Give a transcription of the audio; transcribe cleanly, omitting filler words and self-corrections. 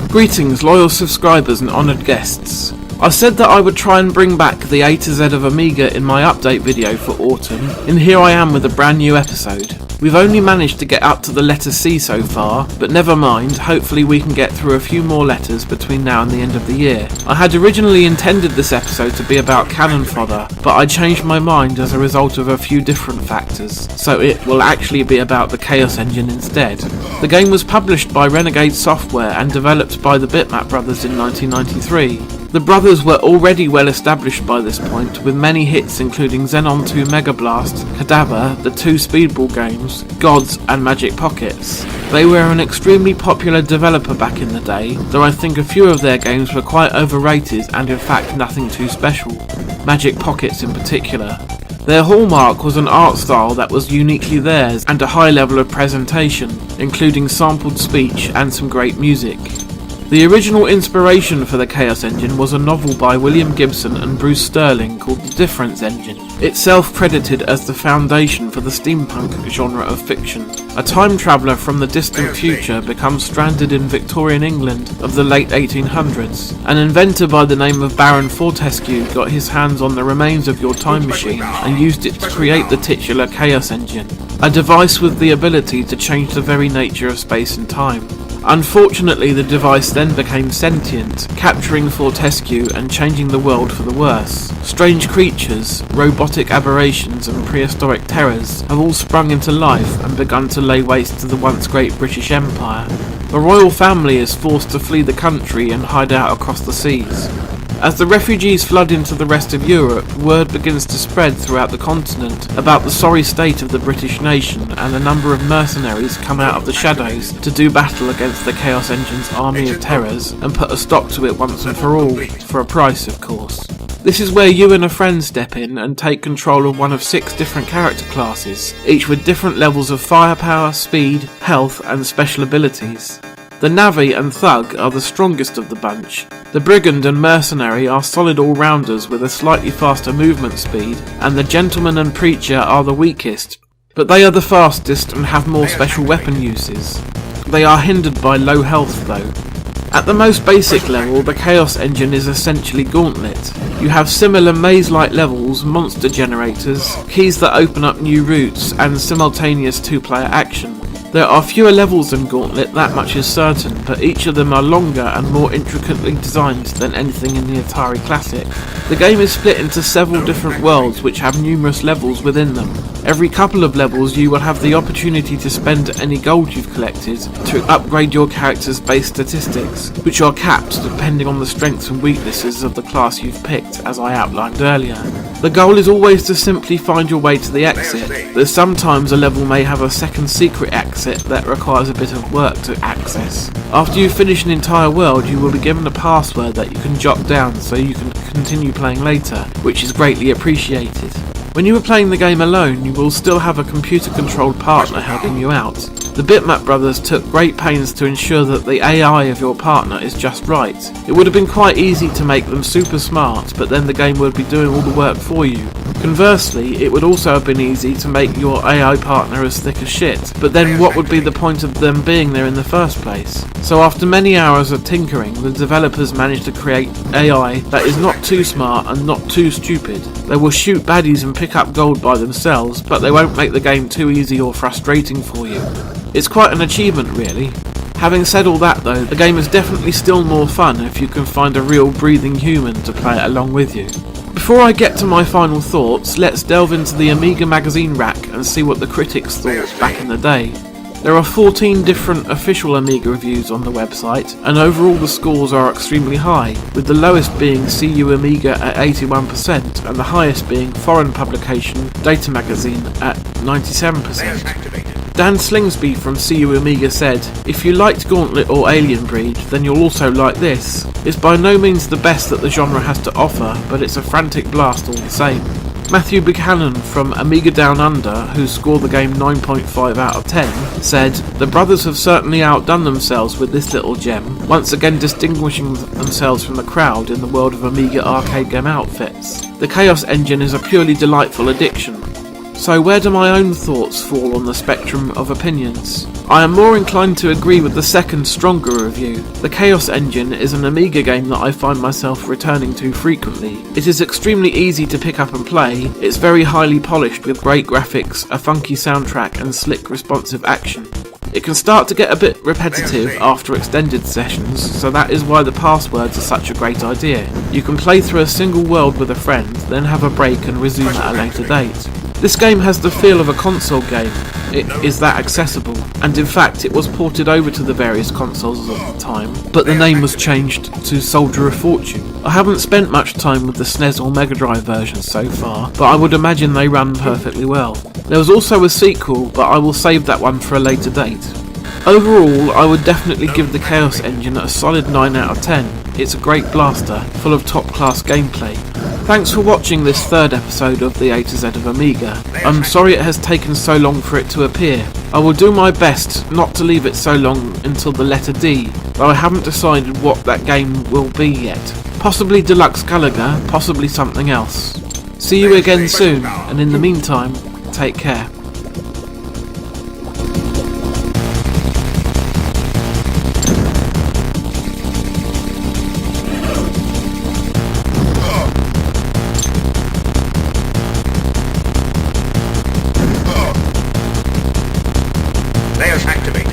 Greetings loyal subscribers and honoured guests. I said that I would try and bring back the A to Z of Amiga in my update video for autumn, and here I am with a brand new episode. We've only managed to get up to the letter C so far, but never mind, hopefully we can get through a few more letters between now and the end of the year. I had originally intended this episode to be about cannon fodder, but I changed my mind as a result of a few different factors, so it will actually be about the Chaos Engine instead. The game was published by Renegade Software and developed by the Bitmap brothers in 1993. The brothers were already well established by this point, with many hits including Xenon 2 Mega Blast, Cadaver, the two Speedball games, Gods and Magic Pockets. They were an extremely popular developer back in the day, though I think a few of their games were quite overrated and in fact nothing too special, Magic Pockets in particular. Their hallmark was an art style that was uniquely theirs and a high level of presentation, including sampled speech and some great music. The original inspiration for the Chaos Engine was a novel by William Gibson and Bruce Sterling called The Difference Engine, itself credited as the foundation for the steampunk genre of fiction. A time traveller from the distant future becomes stranded in Victorian England of the late 1800s. An inventor by the name of Baron Fortescue got his hands on the remains of your time machine and used it to create the titular Chaos Engine, a device with the ability to change the very nature of space and time. Unfortunately, the device then became sentient, capturing Fortescue and changing the world for the worse. Strange creatures, robotic aberrations and prehistoric terrors have all sprung into life and begun to lay waste to the once great British Empire. The royal family is forced to flee the country and hide out across the seas. As the refugees flood into the rest of Europe, word begins to spread throughout the continent about the sorry state of the British nation, and a number of mercenaries come out of the shadows to do battle against the Chaos Engine's army of terrors and put a stop to it once and for all, for a price of course. This is where you and a friend step in and take control of one of 6 different character classes, each with different levels of firepower, speed, health and special abilities. The Navvy and Thug are the strongest of the bunch. The Brigand and Mercenary are solid all-rounders with a slightly faster movement speed, and the Gentleman and Preacher are the weakest, but they are the fastest and have more special weapon uses. They are hindered by low health though. At the most basic level, the Chaos Engine is essentially Gauntlet. You have similar maze-like levels, monster generators, keys that open up new routes, and simultaneous 2-player action. There are fewer levels than Gauntlet, that much is certain, but each of them are longer and more intricately designed than anything in the Atari Classic. The game is split into several different worlds which have numerous levels within them. Every couple of levels you will have the opportunity to spend any gold you've collected to upgrade your character's base statistics, which are capped depending on the strengths and weaknesses of the class you've picked, as I outlined earlier. The goal is always to simply find your way to the exit, though sometimes a level may have a second secret exit that requires a bit of work to access. After you finish an entire world, you will be given a password that you can jot down so you can continue playing later, which is greatly appreciated. When you are playing the game alone, you will still have a computer-controlled partner helping you out. The Bitmap brothers took great pains to ensure that the AI of your partner is just right. It would have been quite easy to make them super smart, but then the game would be doing all the work for you. Conversely, it would also have been easy to make your AI partner as thick as shit, but then what would be the point of them being there in the first place? So after many hours of tinkering, the developers managed to create AI that is not too smart and not too stupid. They will shoot baddies and pick up gold by themselves, but they won't make the game too easy or frustrating for you. It's quite an achievement really. Having said all that though, the game is definitely still more fun if you can find a real breathing human to play it along with you. Before I get to my final thoughts, let's delve into the Amiga magazine rack and see what the critics thought back in the day. There are 14 different official Amiga reviews on the website, and overall the scores are extremely high, with the lowest being CU Amiga at 81% and the highest being foreign publication Data Magazine at 97%. Dan Slingsby from CU Amiga said, "If you liked Gauntlet or Alien Breed, then you'll also like this. It's by no means the best that the genre has to offer, but it's a frantic blast all the same." Matthew Buchanan from Amiga Down Under, who scored the game 9.5 out of 10, said, "The brothers have certainly outdone themselves with this little gem, once again distinguishing themselves from the crowd in the world of Amiga arcade game outfits. The Chaos engine is a purely delightful addiction." So where do my own thoughts fall on the spectrum of opinions? I am more inclined to agree with the second, stronger review. The Chaos engine is an Amiga game that I find myself returning to frequently. It is extremely easy to pick up and play, it's very highly polished with great graphics, a funky soundtrack and slick responsive action. It can start to get a bit repetitive after extended sessions, so that is why the passwords are such a great idea. You can play through a single world with a friend, then have a break and resume at a later date. This game has the feel of a console game. It is that accessible, and in fact it was ported over to the various consoles at the time, but the name was changed to Soldier of Fortune. I haven't spent much time with the SNES or Mega Drive versions so far, but I would imagine they run perfectly well. There was also a sequel, but I will save that one for a later date. Overall, I would definitely give the Chaos engine a solid 9 out of 10. It's a great blaster, full of top-class gameplay. Thanks for watching this third episode of the A-Z of Amiga. I'm sorry it has taken so long for it to appear. I will do my best not to leave it so long until the letter D, though I haven't decided what that game will be yet. Possibly Deluxe Gallagher, possibly something else. See you again soon, and in the meantime, take care. Layers activated.